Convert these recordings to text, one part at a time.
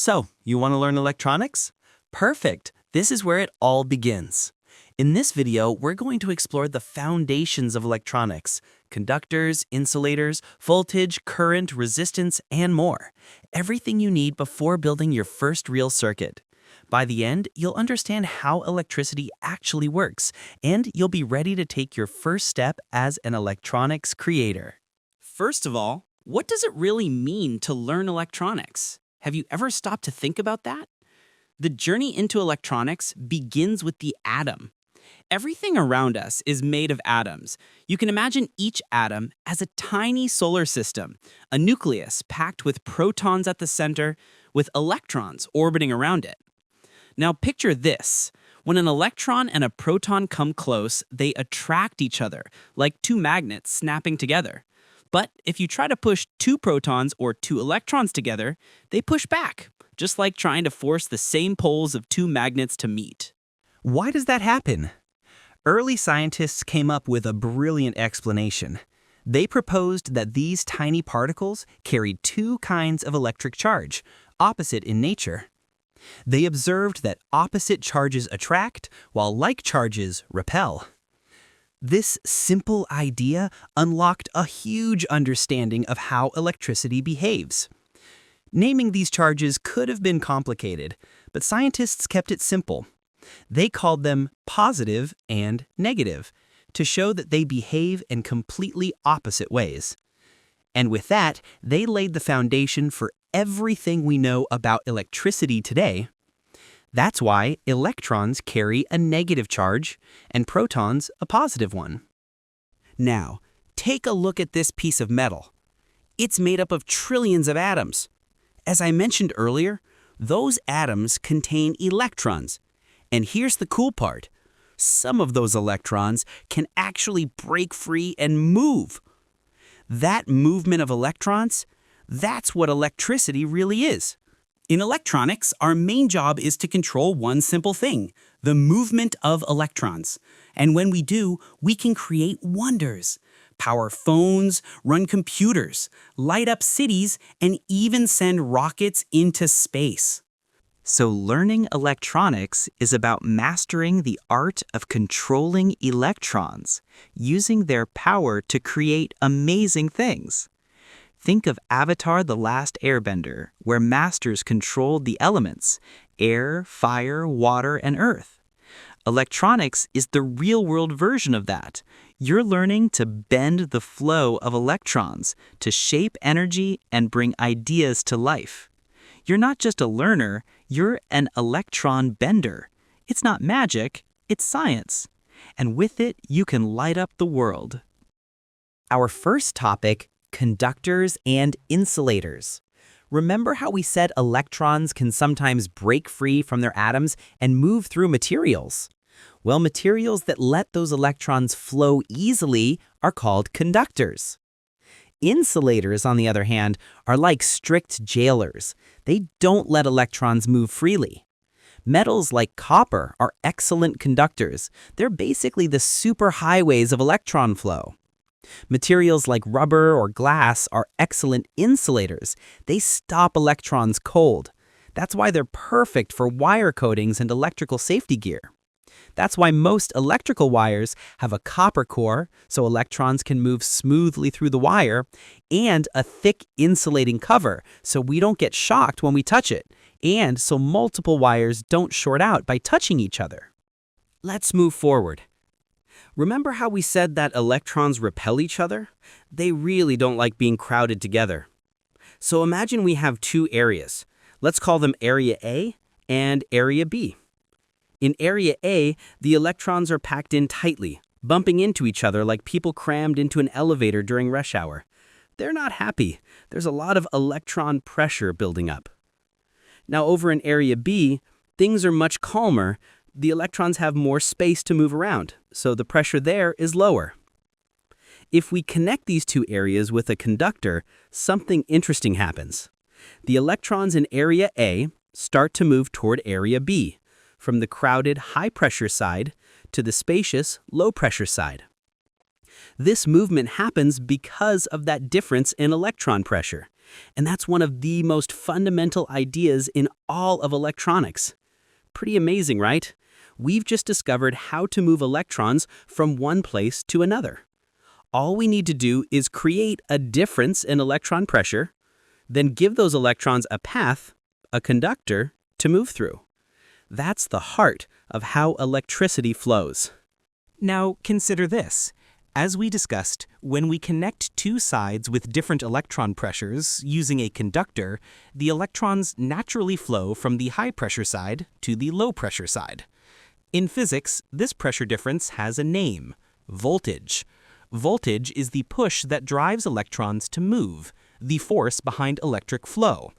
So, you want to learn electronics? Perfect! This is where it all begins. In this video, we're going to explore the foundations of electronics: conductors, insulators, voltage, current, resistance, and more. Everything you need before building your first real circuit. By the end, you'll understand how electricity actually works, and you'll be ready to take your first step as an electronics creator. First of all, what does it really mean to learn electronics? Have you ever stopped to think about that? The journey into electronics begins with the atom. Everything around us is made of atoms. You can imagine each atom as a tiny solar system, a nucleus packed with protons at the center, with electrons orbiting around it. Now picture this. When an electron and a proton come close, they attract each other, like two magnets snapping together. But if you try to push two protons or two electrons together, they push back, just like trying to force the same poles of two magnets to meet. Why does that happen? Early scientists came up with a brilliant explanation. They proposed that these tiny particles carried two kinds of electric charge, opposite in nature. They observed that opposite charges attract, while like charges repel. This simple idea unlocked a huge understanding of how electricity behaves. Naming these charges could have been complicated, but scientists kept it simple. They called them positive and negative to show that they behave in completely opposite ways. And with that, they laid the foundation for everything we know about electricity today. That's why electrons carry a negative charge and protons a positive one. Now, take a look at this piece of metal. It's made up of trillions of atoms. As I mentioned earlier, those atoms contain electrons. And here's the cool part. Some of those electrons can actually break free and move. That movement of electrons, that's what electricity really is. In electronics, our main job is to control one simple thing, the movement of electrons. And when we do, we can create wonders. Power phones, run computers, light up cities, and even send rockets into space. So learning electronics is about mastering the art of controlling electrons, using their power to create amazing things. Think of Avatar: The Last Airbender, where masters controlled the elements: air, fire, water, and earth. Electronics is the real-world version of that. You're learning to bend the flow of electrons, to shape energy and bring ideas to life. You're not just a learner, you're an electron bender. It's not magic, it's science. And with it, you can light up the world. Our first topic: conductors and insulators. Remember how we said electrons can sometimes break free from their atoms and move through materials? Well, materials that let those electrons flow easily are called conductors. Insulators, on the other hand, are like strict jailers. They don't let electrons move freely. Metals like copper are excellent conductors. They're basically the superhighways of electron flow. Materials like rubber or glass are excellent insulators. They stop electrons cold. That's why they're perfect for wire coatings and electrical safety gear. That's why most electrical wires have a copper core, so electrons can move smoothly through the wire, and a thick insulating cover, so we don't get shocked when we touch it, and so multiple wires don't short out by touching each other. Let's move forward. Remember how we said that electrons repel each other? They really don't like being crowded together. So imagine we have two areas. Let's call them Area A and Area B. In Area A, the electrons are packed in tightly, bumping into each other like people crammed into an elevator during rush hour. They're not happy. There's a lot of electron pressure building up. Now over in Area B, things are much calmer. The electrons have more space to move around, so the pressure there is lower. If we connect these two areas with a conductor, something interesting happens. The electrons in Area A start to move toward Area B, from the crowded high-pressure side to the spacious low-pressure side. This movement happens because of that difference in electron pressure. And that's one of the most fundamental ideas in all of electronics. Pretty amazing, right? We've just discovered how to move electrons from one place to another. All we need to do is create a difference in electron pressure, then give those electrons a path, a conductor, to move through. That's the heart of how electricity flows. Now, consider this. As we discussed, when we connect two sides with different electron pressures using a conductor, the electrons naturally flow from the high-pressure side to the low-pressure side. In physics, this pressure difference has a name: voltage. Voltage is the push that drives electrons to move, the force behind electric flow.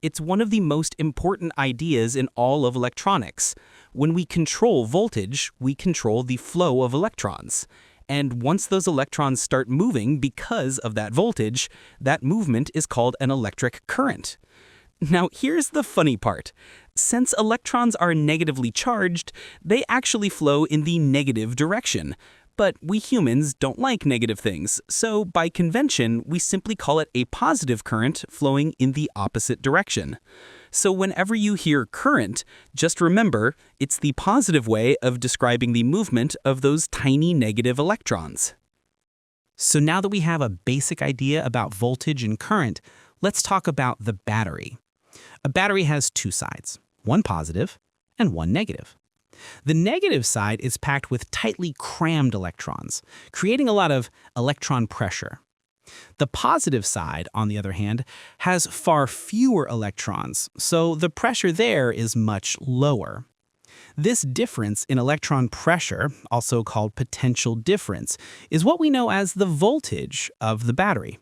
It's one of the most important ideas in all of electronics. When we control voltage, we control the flow of electrons. And once those electrons start moving because of that voltage, that movement is called an electric current. Now, here's the funny part. Since electrons are negatively charged, they actually flow in the negative direction. But we humans don't like negative things, so by convention, we simply call it a positive current flowing in the opposite direction. So whenever you hear current, just remember it's the positive way of describing the movement of those tiny negative electrons. So now that we have a basic idea about voltage and current, let's talk about the battery. A battery has two sides, one positive and one negative. The negative side is packed with tightly crammed electrons, creating a lot of electron pressure. The positive side, on the other hand, has far fewer electrons, so the pressure there is much lower. This difference in electron pressure, also called potential difference, is what we know as the voltage of the battery.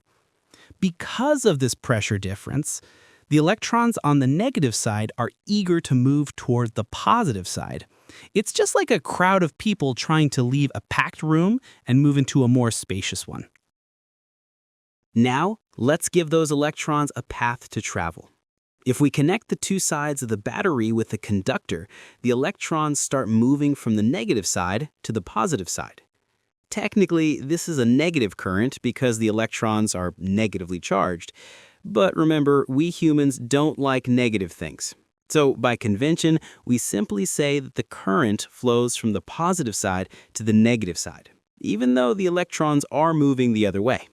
Because of this pressure difference, the electrons on the negative side are eager to move toward the positive side. It's just like a crowd of people trying to leave a packed room and move into a more spacious one. Now, let's give those electrons a path to travel. If we connect the two sides of the battery with a conductor, the electrons start moving from the negative side to the positive side. Technically, this is a negative current because the electrons are negatively charged. But remember, we humans don't like negative things. So by convention, we simply say that the current flows from the positive side to the negative side, even though the electrons are moving the other way.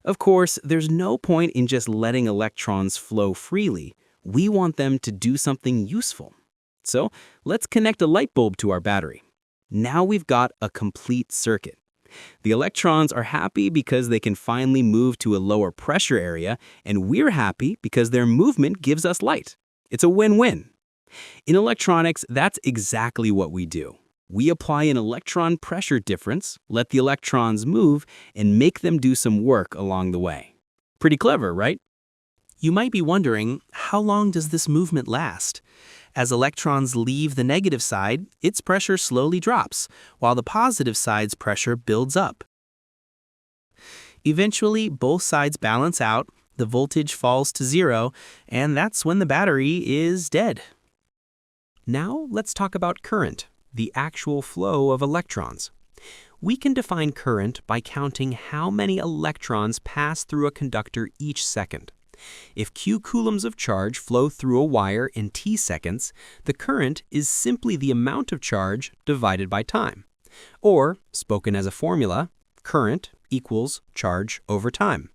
Of course, there's no point in just letting electrons flow freely. We want them to do something useful. So let's connect a light bulb to our battery. Now we've got a complete circuit. The electrons are happy because they can finally move to a lower pressure area, and we're happy because their movement gives us light. It's a win-win. In electronics, that's exactly what we do. We apply an electron pressure difference, let the electrons move, and make them do some work along the way. Pretty clever, right? You might be wondering, how long does this movement last? As electrons leave the negative side, its pressure slowly drops, while the positive side's pressure builds up. Eventually, both sides balance out, the voltage falls to zero, and that's when the battery is dead. Now, let's talk about current, the actual flow of electrons. We can define current by counting how many electrons pass through a conductor each second. If Q coulombs of charge flow through a wire in T seconds, the current is simply the amount of charge divided by time. Or, spoken as a formula, current equals charge over time.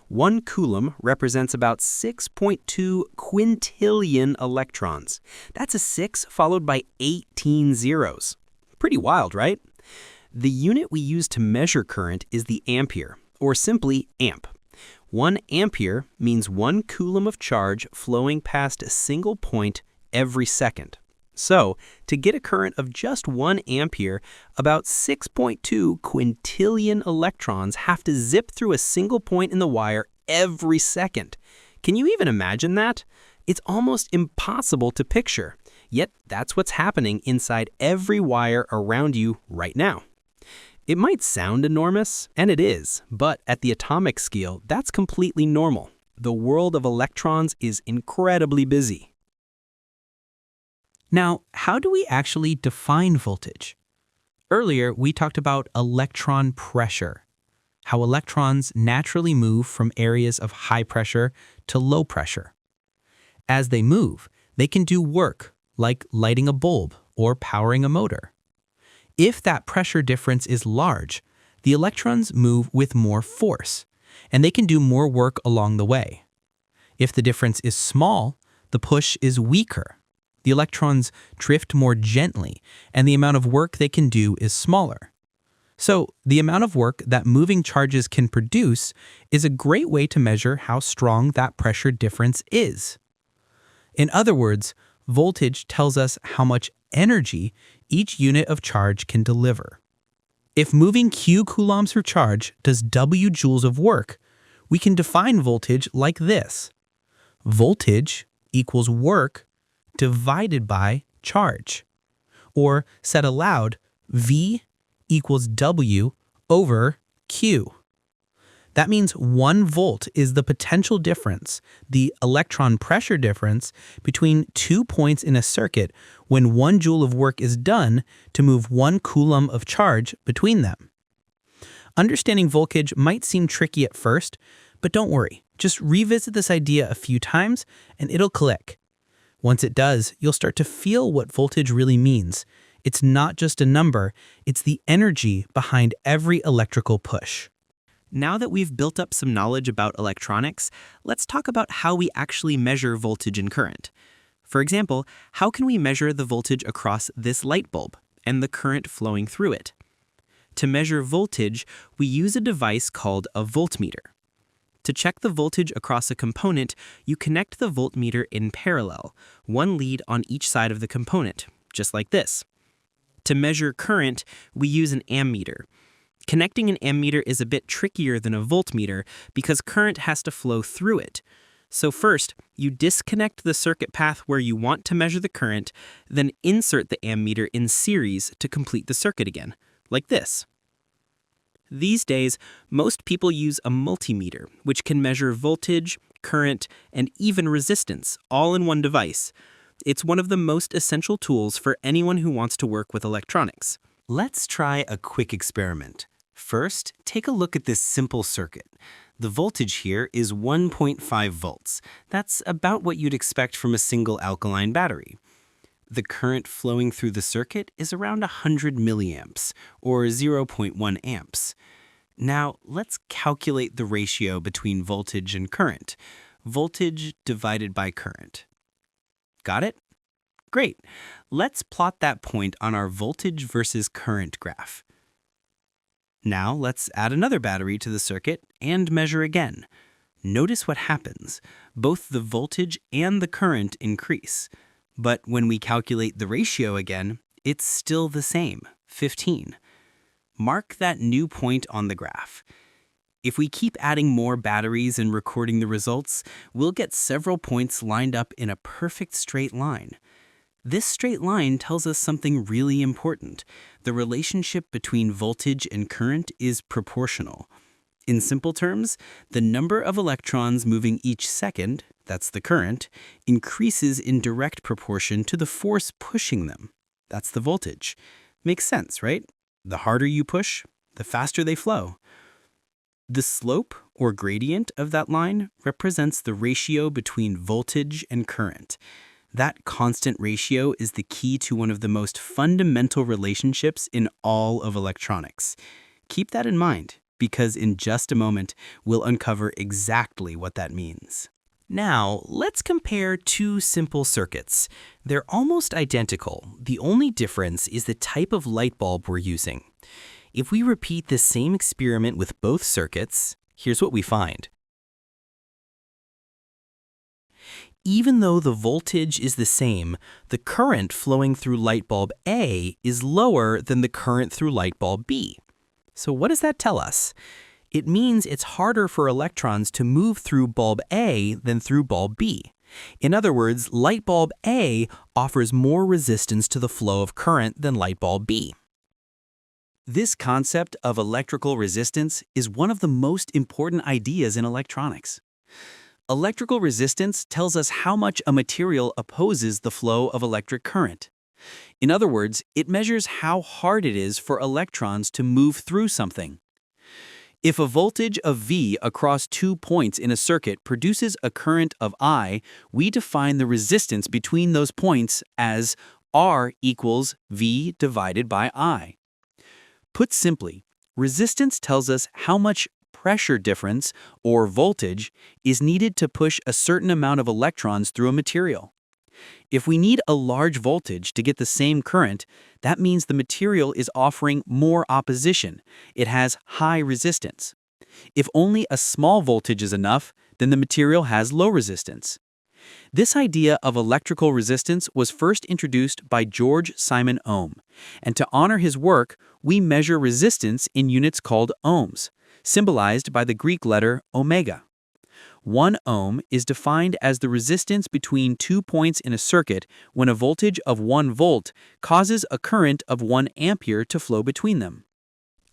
1 coulomb represents about 6.2 quintillion electrons. That's a 6 followed by 18 zeros. Pretty wild, right? The unit we use to measure current is the ampere, or simply amp. 1 ampere means 1 coulomb of charge flowing past a single point every second. So, to get a current of just 1 ampere, about 6.2 quintillion electrons have to zip through a single point in the wire every second. Can you even imagine that? It's almost impossible to picture, yet that's what's happening inside every wire around you right now. It might sound enormous, and it is, but at the atomic scale, that's completely normal. The world of electrons is incredibly busy. Now, how do we actually define voltage? Earlier, we talked about electron pressure. how electrons naturally move from areas of high pressure to low pressure. As they move, they can do work like lighting a bulb or powering a motor. If that pressure difference is large, the electrons move with more force, and they can do more work along the way. If the difference is small, the push is weaker. The electrons drift more gently, and the amount of work they can do is smaller. So, the amount of work that moving charges can produce is a great way to measure how strong that pressure difference is. In other words, voltage tells us how much energy each unit of charge can deliver. If moving Q coulombs for charge does W joules of work, we can define voltage like this. Voltage equals work divided by charge. Or, said aloud, V equals W over Q. That means 1 volt is the potential difference, the electron pressure difference, between 2 points in a circuit when 1 joule of work is done to move 1 coulomb of charge between them. Understanding voltage might seem tricky at first, but don't worry. Just revisit this idea a few times and it'll click. Once it does, you'll start to feel what voltage really means. It's not just a number, it's the energy behind every electrical push. Now that we've built up some knowledge about electronics, let's talk about how we actually measure voltage and current. For example, how can we measure the voltage across this light bulb and the current flowing through it? To measure voltage, we use a device called a voltmeter. To check the voltage across a component, you connect the voltmeter in parallel, one lead on each side of the component, just like this. To measure current, we use an ammeter. Connecting an ammeter is a bit trickier than a voltmeter because current has to flow through it. So first, you disconnect the circuit path where you want to measure the current, then insert the ammeter in series to complete the circuit again, like this. These days, most people use a multimeter, which can measure voltage, current, and even resistance, all in one device. It's one of the most essential tools for anyone who wants to work with electronics. Let's try a quick experiment. First, take a look at this simple circuit. The voltage here is 1.5 volts. That's about what you'd expect from a single alkaline battery. The current flowing through the circuit is around 100 milliamps, or 0.1 amps. Now, let's calculate the ratio between voltage and current. Voltage divided by current. Got it? Great. Let's plot that point on our voltage versus current graph. Now let's add another battery to the circuit and measure again. Notice what happens. Both the voltage and the current increase. But when we calculate the ratio again, it's still the same, 15. Mark that new point on the graph. If we keep adding more batteries and recording the results, we'll get several points lined up in a perfect straight line. This straight line tells us something really important. The relationship between voltage and current is proportional. In simple terms, the number of electrons moving each second, that's the current, increases in direct proportion to the force pushing them. That's the voltage. Makes sense, right? The harder you push, the faster they flow. The slope, or gradient, of that line represents the ratio between voltage and current. That constant ratio is the key to one of the most fundamental relationships in all of electronics. Keep that in mind, because in just a moment, we'll uncover exactly what that means. Now, let's compare two simple circuits. They're almost identical. The only difference is the type of light bulb we're using. If we repeat the same experiment with both circuits, here's what we find. Even though the voltage is the same, the current flowing through light bulb A is lower than the current through light bulb B. So what does that tell us? It means it's harder for electrons to move through bulb A than through bulb B. In other words, light bulb A offers more resistance to the flow of current than light bulb B. This concept of electrical resistance is one of the most important ideas in electronics. Electrical resistance tells us how much a material opposes the flow of electric current. In other words, it measures how hard it is for electrons to move through something. If a voltage of V across 2 points in a circuit produces a current of I, we define the resistance between those points as R equals V divided by I. Put simply, resistance tells us how much pressure difference, or voltage, is needed to push a certain amount of electrons through a material. If we need a large voltage to get the same current, that means the material is offering more opposition. It has high resistance. If only a small voltage is enough, then the material has low resistance. This idea of electrical resistance was first introduced by George Simon Ohm, and to honor his work, we measure resistance in units called ohms, symbolized by the Greek letter omega. 1 ohm is defined as the resistance between 2 points in a circuit when a voltage of 1 volt causes a current of 1 ampere to flow between them.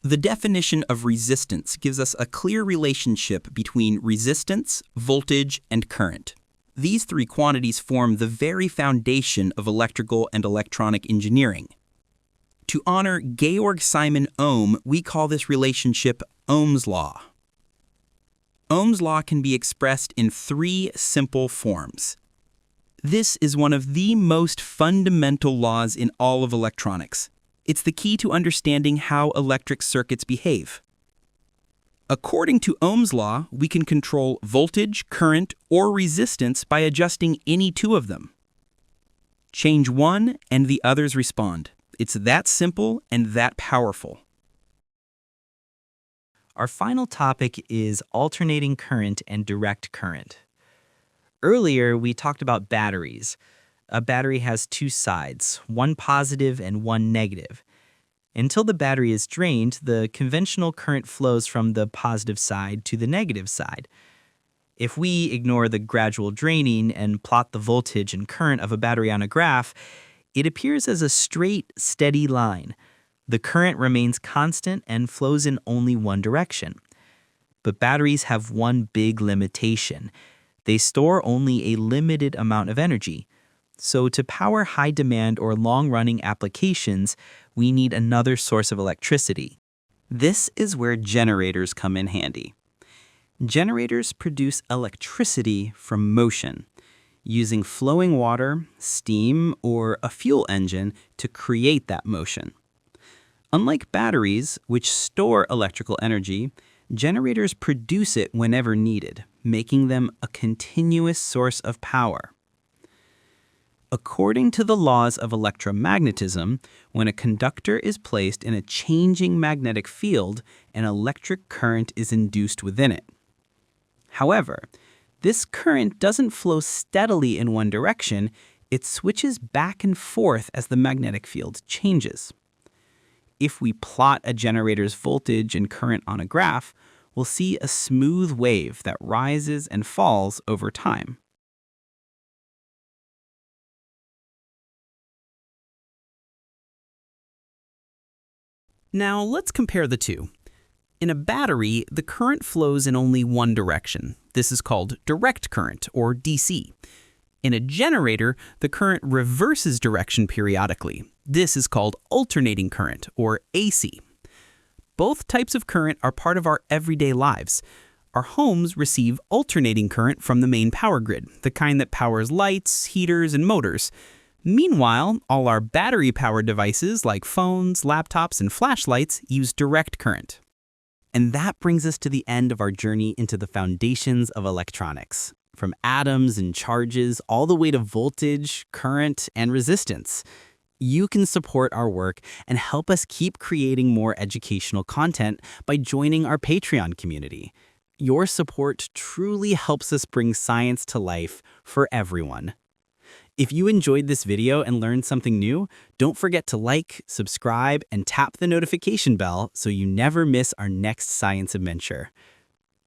The definition of resistance gives us a clear relationship between resistance, voltage, and current. These three quantities form the very foundation of electrical and electronic engineering. To honor Georg Simon Ohm, we call this relationship Ohm's law. Ohm's law can be expressed in 3 simple forms. This is one of the most fundamental laws in all of electronics. It's the key to understanding how electric circuits behave. According to Ohm's law, we can control voltage, current, or resistance by adjusting any 2 of them. Change one and the others respond. It's that simple and that powerful. Our final topic is alternating current and direct current. Earlier, we talked about batteries. A battery has 2 sides, one positive and one negative. Until the battery is drained, the conventional current flows from the positive side to the negative side. If we ignore the gradual draining and plot the voltage and current of a battery on a graph, it appears as a straight, steady line. The current remains constant and flows in only one direction. But batteries have one big limitation. They store only a limited amount of energy. So to power high-demand or long-running applications, we need another source of electricity. This is where generators come in handy. Generators produce electricity from motion, using flowing water, steam, or a fuel engine to create that motion. Unlike batteries, which store electrical energy, generators produce it whenever needed, making them a continuous source of power. According to the laws of electromagnetism, when a conductor is placed in a changing magnetic field, an electric current is induced within it. However, this current doesn't flow steadily in one direction, it switches back and forth as the magnetic field changes. If we plot a generator's voltage and current on a graph, we'll see a smooth wave that rises and falls over time. Now let's compare the two. In a battery, the current flows in only one direction. This is called direct current, or DC. In a generator, the current reverses direction periodically. This is called alternating current, or AC. Both types of current are part of our everyday lives. Our homes receive alternating current from the main power grid, the kind that powers lights, heaters, and motors. Meanwhile, all our battery-powered devices like phones, laptops, and flashlights use direct current. And that brings us to the end of our journey into the foundations of electronics, from atoms and charges all the way to voltage, current, and resistance. You can support our work and help us keep creating more educational content by joining our Patreon community. Your support truly helps us bring science to life for everyone. If you enjoyed this video and learned something new, don't forget to like, subscribe, and tap the notification bell so you never miss our next science adventure.